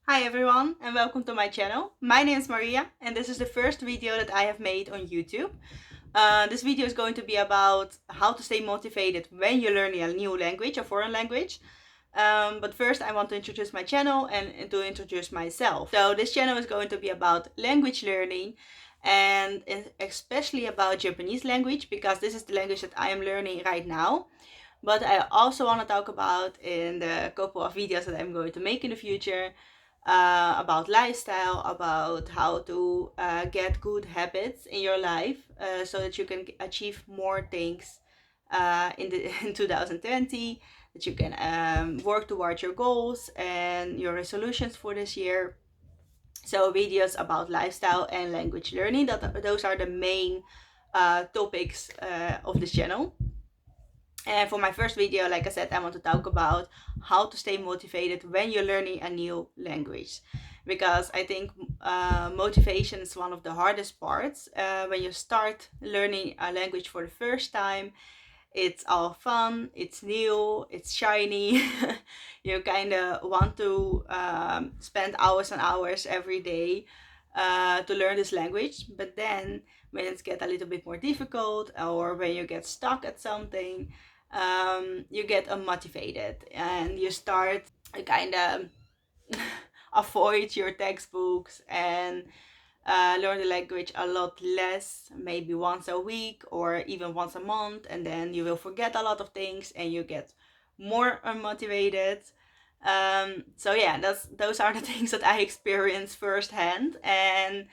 Hi everyone and welcome to my channel. My name is Maria and this is the first video that I have made on YouTube. This video is going to be about how to stay motivated when you're learning a new language, a foreign language. But first I want to introduce my channel and to introduce myself. So this channel is going to be about language learning and especially about Japanese language because this is the language that I am learning right now. But I also want to talk about in the couple of videos that I'm going to make in the future about lifestyle, about how to get good habits in your life so that you can achieve more things in 2020, that you can work towards your goals and your resolutions for this year. So videos about lifestyle and language learning, those are the main topics of this channel. And for my first video, like I said, I want to talk about how to stay motivated when you're learning a new language. Because I think motivation is one of the hardest parts. When you start learning a language for the first time, it's all fun, it's new, it's shiny. You kind of want to spend hours and hours every day to learn this language. But then when it gets a little bit more difficult or when you get stuck at something, you get unmotivated and you start kind of avoid your textbooks and learn the language a lot less, maybe once a week or even once a month, and then you will forget a lot of things and you get more unmotivated. So yeah, those are the things that I experienced firsthand, and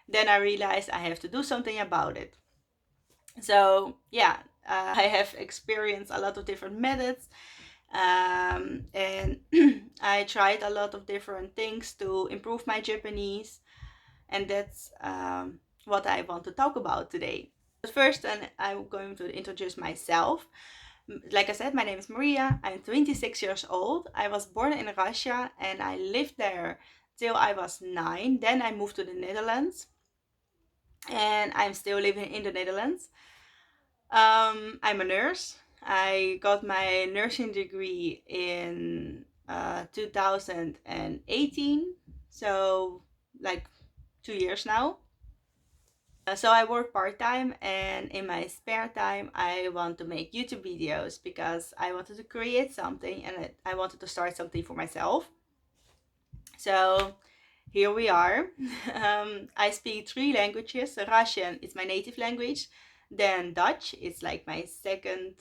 then I realized I have to do something about it. So yeah, I have experienced a lot of different methods, and I tried a lot of different things to improve my Japanese, and that's what I want to talk about today. But first, I'm going to introduce myself. Like I said, my name is Maria. I'm 26 years old. I was born in Russia and I lived there till I was 9. Then I moved to the Netherlands and I'm still living in the Netherlands. I'm a nurse. I got my nursing degree in 2018, so like 2 years now. So I work part-time, and in my spare time I want to make YouTube videos because I wanted to create something and I wanted to start something for myself. So here we are. I speak 3 languages. Russian is my native language. Then Dutch is like my second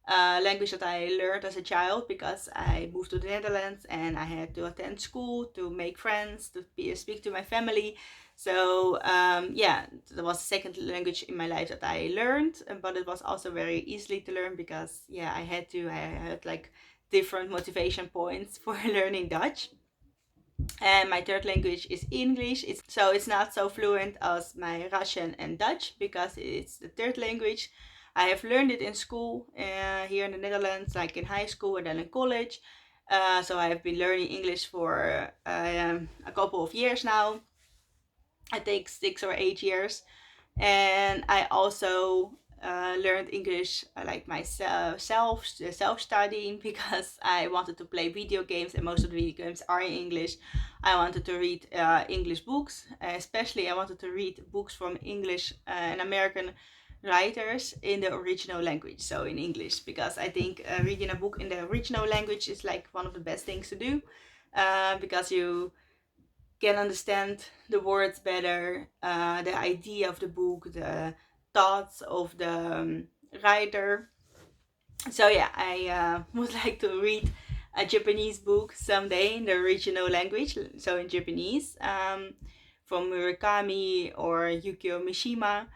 language that I learned as a child because I moved to the Netherlands and I had to attend school, to make friends, to speak to my family. So yeah, that was the second language in my life that I learned, but it was also very easily to learn because yeah, I had like different motivation points for learning Dutch. And my third language is English. It's not so fluent as my Russian and Dutch because it's the third language. I have learned it in school here in the Netherlands, like in high school and then in college. So I have been learning English for a couple of years now. I think 6 or 8 years. And I also learned English like myself, self-studying because I wanted to play video games and most of the video games are in English. I wanted to read English books, especially I wanted to read books from English and American writers in the original language, so in English, because I think reading a book in the original language is like one of the best things to do because you can understand the words better, the idea of the book, the thoughts of the writer. So yeah, I would like to read a Japanese book someday in the original language, so in Japanese, from Murakami or Yukio Mishima.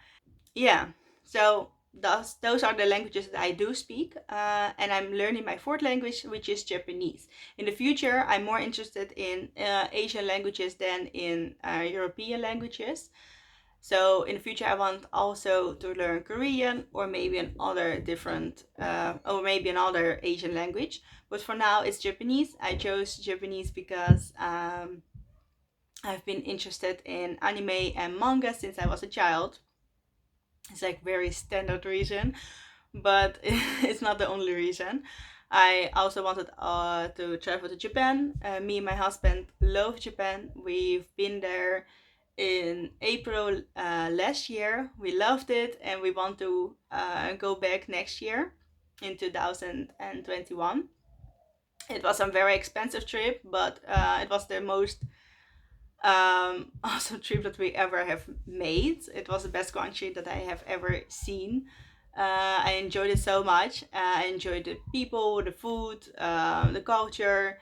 Yeah, so those are the languages that I do speak, and I'm learning my fourth language, which is Japanese. In the future, I'm more interested in Asian languages than in European languages. So in the future, I want also to learn Korean or maybe another different, or maybe another Asian language. But for now, it's Japanese. I chose Japanese because I've been interested in anime and manga since I was a child. It's like very standard reason, but it's not the only reason. I also wanted to travel to Japan. Me and my husband love Japan. We've been there in April last year. We loved it and we want to go back next year in 2021. It was a very expensive trip, but it was the most awesome trip that we ever have made. It was the best country that I have ever seen. I enjoyed it so much. I enjoyed the people, the food, the culture,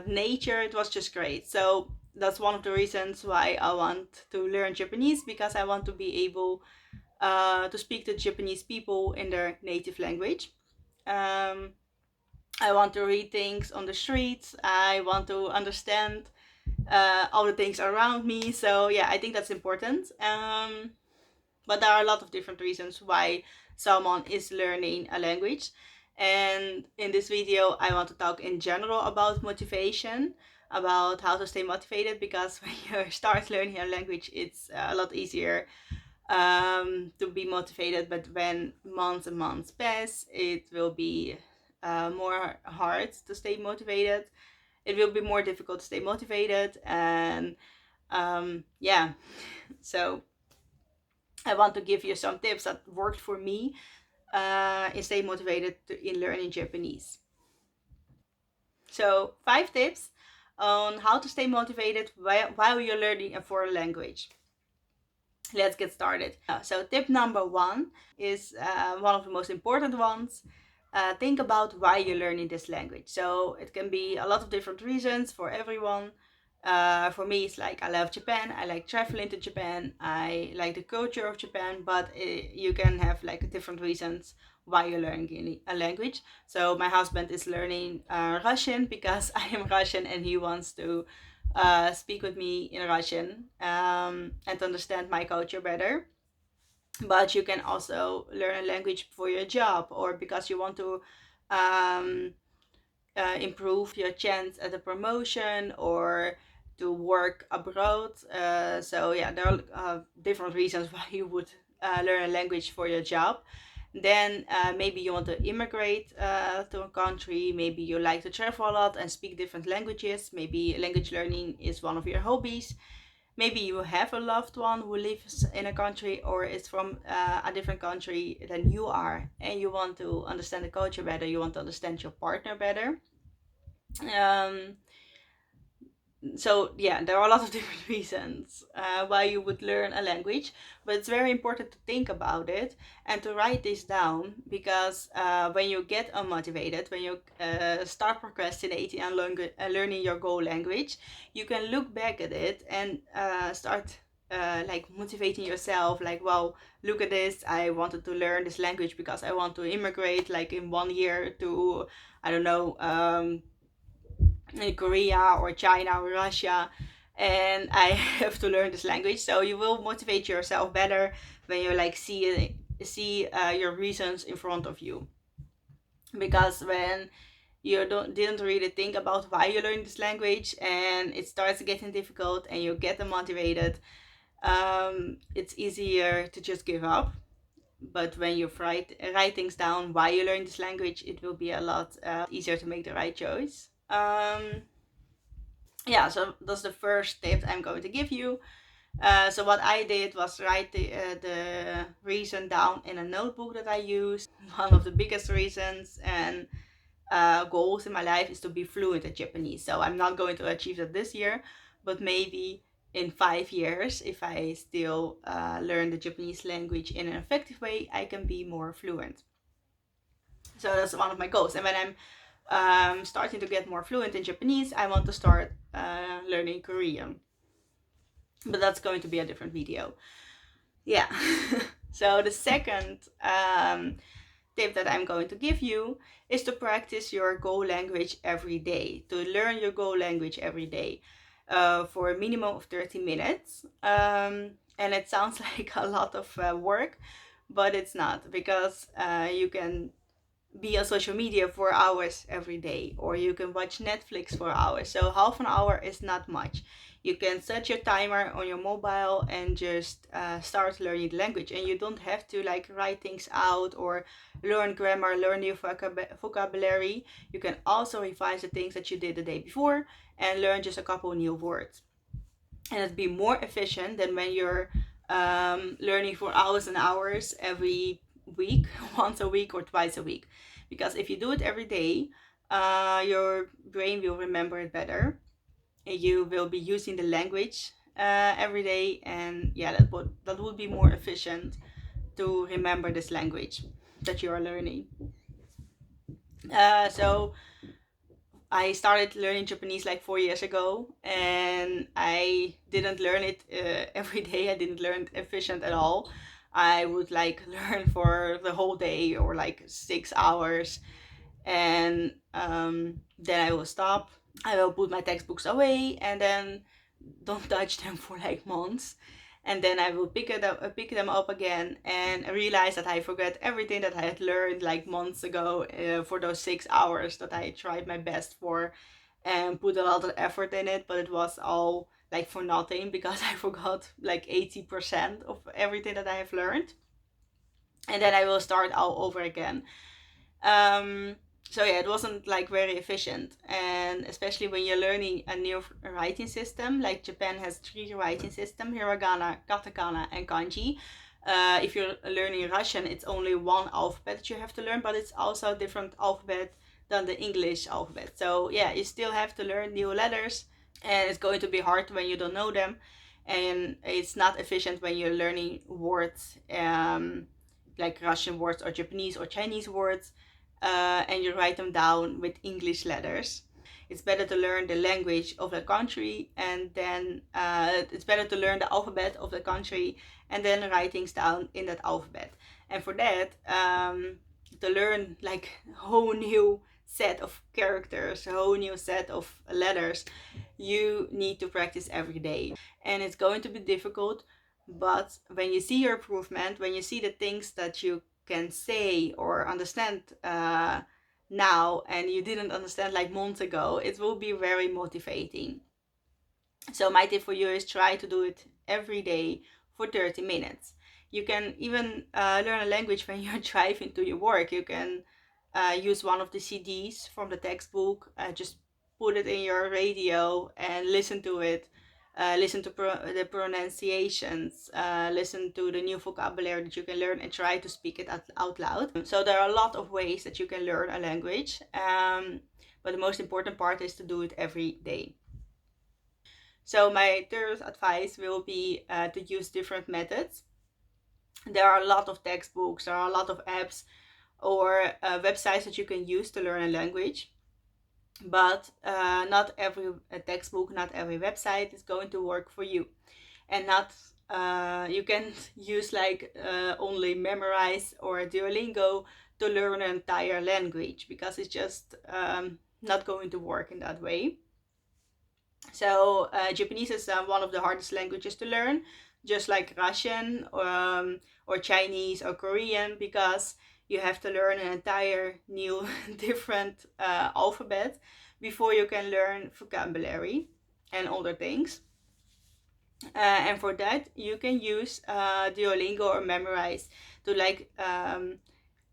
nature. It was just great. So that's one of the reasons why I want to learn Japanese, because I want to be able to speak to Japanese people in their native language. Um, I want to read things on the streets. I want to understand all the things around me. So yeah, I think that's important. But there are a lot of different reasons why someone is learning a language. And in this video, I want to talk in general about motivation, about how to stay motivated, because when you start learning a language, it's a lot easier to be motivated. But when months and months pass, it will be more hard to stay motivated. It will be more difficult to stay motivated. And yeah, so I want to give you some tips that worked for me in staying motivated in learning Japanese. So 5 tips on how to stay motivated while you're learning a foreign language. Let's get started. So tip number 1 is one of the most important ones. Think about why you're learning this language. So it can be a lot of different reasons for everyone. For me, it's like I love Japan. I like traveling to Japan. I like the culture of Japan. But you can have like different reasons why you're learning a language. So my husband is learning Russian because I am Russian and he wants to speak with me in Russian and understand my culture better. But you can also learn a language for your job or because you want to um, improve your chance at a promotion or to work abroad. So yeah, there are different reasons why you would learn a language for your job. Then maybe you want to immigrate to a country. Maybe you like to travel a lot and speak different languages. Maybe language learning is one of your hobbies. Maybe you have a loved one who lives in a country or is from a different country than you are, and you want to understand the culture better. You want to understand your partner better. Um, so yeah, there are a lot of different reasons why you would learn a language, but it's very important to think about it and to write this down, because when you get unmotivated, when you start procrastinating and learning your goal language, you can look back at it and start like motivating yourself, like, well, look at this, I wanted to learn this language because I want to immigrate like in 1 year to, I don't know, in Korea or China or Russia, and I have to learn this language. So you will motivate yourself better when you like see your reasons in front of you. Because when you didn't really think about why you learn this language and it starts getting difficult and you get demotivated, it's easier to just give up. But when you write things down why you learn this language, it will be a lot easier to make the right choice. Yeah, so that's the first tip I'm going to give you. So what I did was write the reason down in a notebook that I use. One of the biggest reasons and goals in my life is to be fluent in Japanese. So I'm not going to achieve that this year, but maybe in 5 years, if I still learn the Japanese language in an effective way, I can be more fluent. So that's one of my goals. And when I'm starting to get more fluent in Japanese, I want to start learning Korean. But that's going to be a different video. Yeah. So the second tip that I'm going to give you is to practice your goal language every day, to learn your goal language every day for a minimum of 30 minutes. And it sounds like a lot of work, but it's not, because you can be on social media for hours every day, or you can watch Netflix for hours. So half an hour is not much. You can set your timer on your mobile and just start learning the language, and you don't have to like write things out or learn grammar, learn new vocabulary. You can also revise the things that you did the day before and learn just a couple new words, and it'd be more efficient than when you're learning for hours and hours every week, once a week or twice a week. Because if you do it every day, your brain will remember it better. You will be using the language every day, and yeah, that would be more efficient to remember this language that you are learning. So I started learning Japanese like 4 years ago, and I didn't learn it every day. I didn't learn efficient at all. I would like learn for the whole day or like 6 hours, and then I will stop. I will put my textbooks away and then don't touch them for like months. And then I will pick them up again, and realize that I forgot everything that I had learned like months ago for those 6 hours that I tried my best for and put a lot of effort in it, but it was all like for nothing because I forgot like 80% of everything that I have learned. And then I will start all over again. Um, so yeah, it wasn't like very efficient, and especially when you're learning a new writing system. Like Japan has three writing systems: hiragana, katakana, and kanji. If you're learning Russian, it's only one alphabet that you have to learn, but it's also a different alphabet than the English alphabet. So yeah, you still have to learn new letters, and it's going to be hard when you don't know them, and it's not efficient when you're learning words like Russian words or Japanese or Chinese words, and you write them down with English letters. It's better to learn the language of the country, and then it's better to learn the alphabet of the country and then write things down in that alphabet. And for that, to learn like a whole new set of characters, a whole new set of letters, you need to practice every day. And it's going to be difficult, but when you see your improvement, when you see the things that you can say or understand now and you didn't understand like months ago, it will be very motivating. So my tip for you is try to do it every day for 30 minutes. You can even learn a language when you're driving to your work. You can use one of the CDs from the textbook, just put it in your radio and listen to it. Listen to the pronunciations, listen to the new vocabulary that you can learn, and try to speak it out loud. So there are a lot of ways that you can learn a language, but the most important part is to do it every day. So my third advice will be to use different methods. There are a lot of textbooks, there are a lot of apps or websites that you can use to learn a language. But not every textbook, not every website is going to work for you. And not you can use like only Memorize or Duolingo to learn an entire language, because it's just not going to work in that way. So Japanese is one of the hardest languages to learn, just like Russian or Chinese or Korean, because you have to learn an entire new different alphabet before you can learn vocabulary and other things. And for that, you can use Duolingo or Memorize to like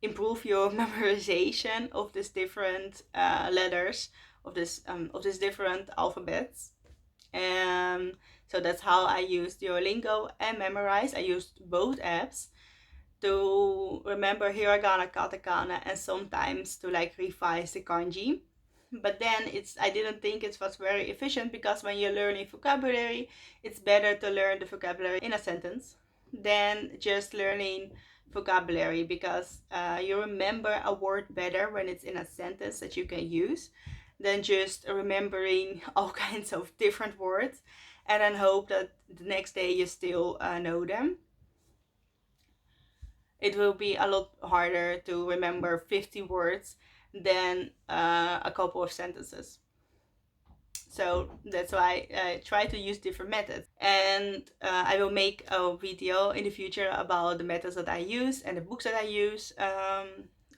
improve your memorization of these different letters of this different alphabets. So that's how I use Duolingo and Memorize. I used both apps to remember hiragana, katakana, and sometimes to like revise the kanji. But then I didn't think it was very efficient, because when you're learning vocabulary, it's better to learn the vocabulary in a sentence than just learning vocabulary, because you remember a word better when it's in a sentence that you can use than just remembering all kinds of different words and then hope that the next day you still know them. It will be a lot harder to remember 50 words than a couple of sentences. So that's why I try to use different methods. And I will make a video in the future about the methods that I use and the books that I use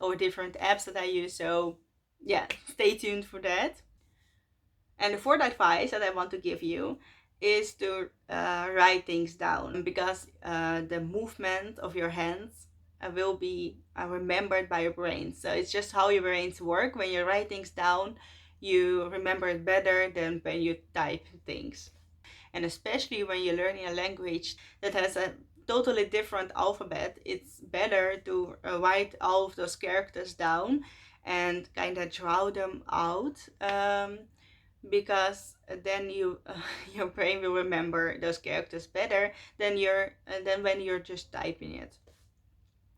or different apps that I use. So yeah, stay tuned for that. And the fourth advice that I want to give you is to write things down, because the movement of your hands will be remembered by your brain. So it's just how your brains work. When you write things down, you remember it better than when you type things. And especially when you're learning a language that has a totally different alphabet, it's better to write all of those characters down and kind of draw them out, because then your brain will remember those characters better than when you're just typing it.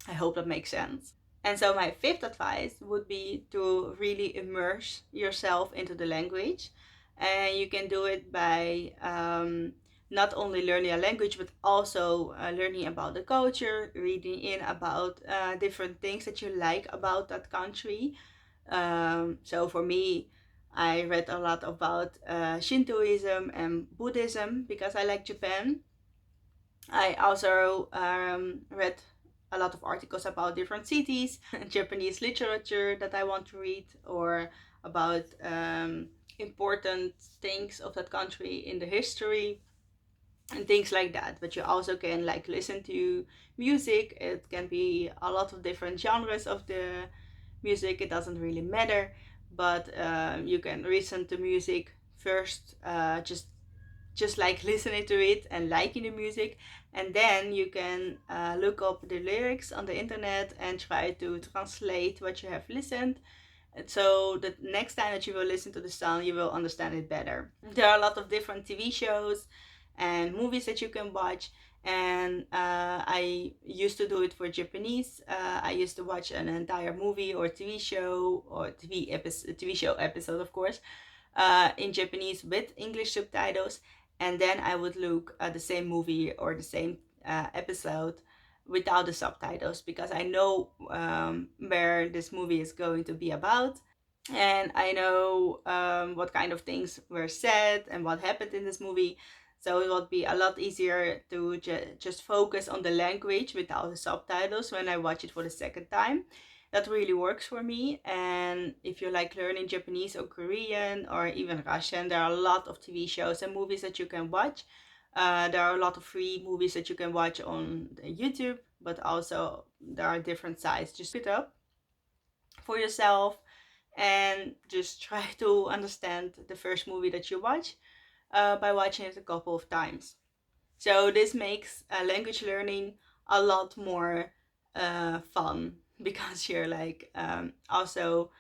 I hope that makes sense. And so my fifth advice would be to really immerse yourself into the language. And you can do it by not only learning a language, but also learning about the culture, reading in about different things that you like about that country. So for me, I read a lot about Shintoism and Buddhism because I like Japan. I also read a lot of articles about different cities, Japanese literature that I want to read, or about important things of that country in the history and things like that. But you also can like listen to music. It can be a lot of different genres of the music. It doesn't really matter, but you can listen to music first, just like listening to it and liking the music, and then you can look up the lyrics on the internet and try to translate what you have listened. And so the next time that you will listen to the song, you will understand it better. There are a lot of different TV shows and movies that you can watch, and I used to do it for Japanese. I used to watch an entire movie or TV show or TV show episode, of course, in Japanese with English subtitles, and then I would look at the same movie or the same episode without the subtitles, because I know where this movie is going to be about, and I know what kind of things were said and what happened in this movie. So it would be a lot easier to just focus on the language without the subtitles when I watch it for the second time. That really works for me. And if you like learning Japanese or Korean or even Russian, there are a lot of TV shows and movies that you can watch. There are a lot of free movies that you can watch on YouTube, but also there are different sites. Just look it up for yourself and just try to understand the first movie that you watch by watching it a couple of times. So this makes language learning a lot more fun because you're like also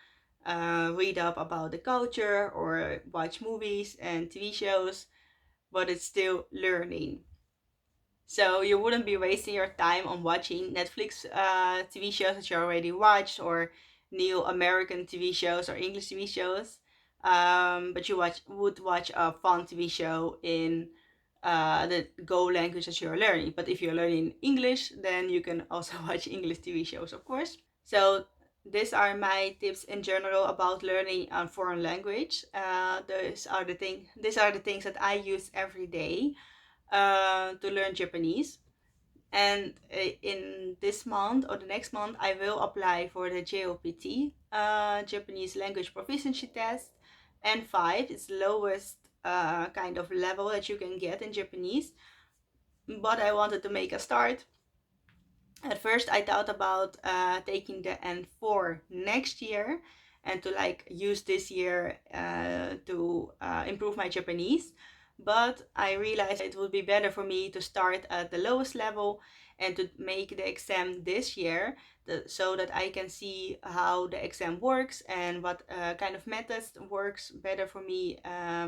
read up about the culture or watch movies and TV shows, but it's still learning. So you wouldn't be wasting your time on watching Netflix TV shows that you already watched, or new American TV shows or English TV shows. But you would watch a fun TV show in the Go language that you're learning. But if you're learning English, then you can also watch English TV shows, of course. So these are my tips in general about learning a foreign language. These are the things that I use every day to learn Japanese. And in this month or the next month, I will apply for the JOPT, Japanese Language Proficiency Test. N5 is the lowest kind of level that you can get in Japanese. But I wanted to make a start. At first, I thought about taking the N4 next year and to like use this year to improve my Japanese. But I realized it would be better for me to start at the lowest level and to make the exam this year, so that I can see how the exam works and what kind of methods works better for me,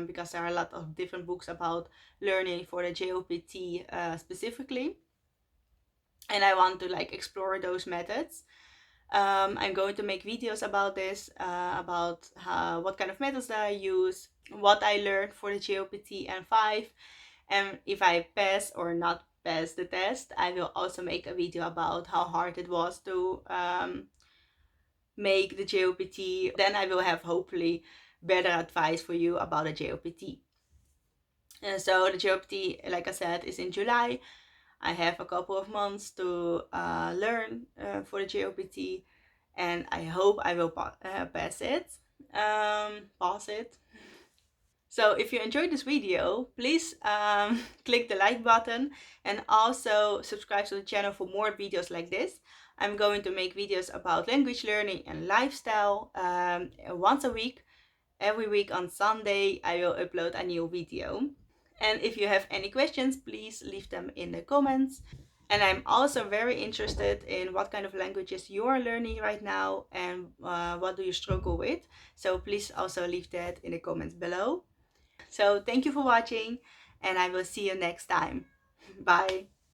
because there are a lot of different books about learning for the JOPT specifically, and I want to like explore those methods. I'm going to make videos about this, about what kind of methods that I use, what I learned for the JOPT N5, and if I pass or not pass the test. I will also make a video about how hard it was to make the JOPT. Then I will have hopefully better advice for you about the JOPT. And so the JOPT, like I said, is in July. I have a couple of months to learn for the JOPT, and I hope I will pass it. Pass it. So if you enjoyed this video, please click the like button and also subscribe to the channel for more videos like this. I'm going to make videos about language learning and lifestyle once a week. Every week on Sunday, I will upload a new video. And if you have any questions, please leave them in the comments. And I'm also very interested in what kind of languages you are learning right now and what do you struggle with. So please also leave that in the comments below. So thank you for watching and I will see you next time. Bye.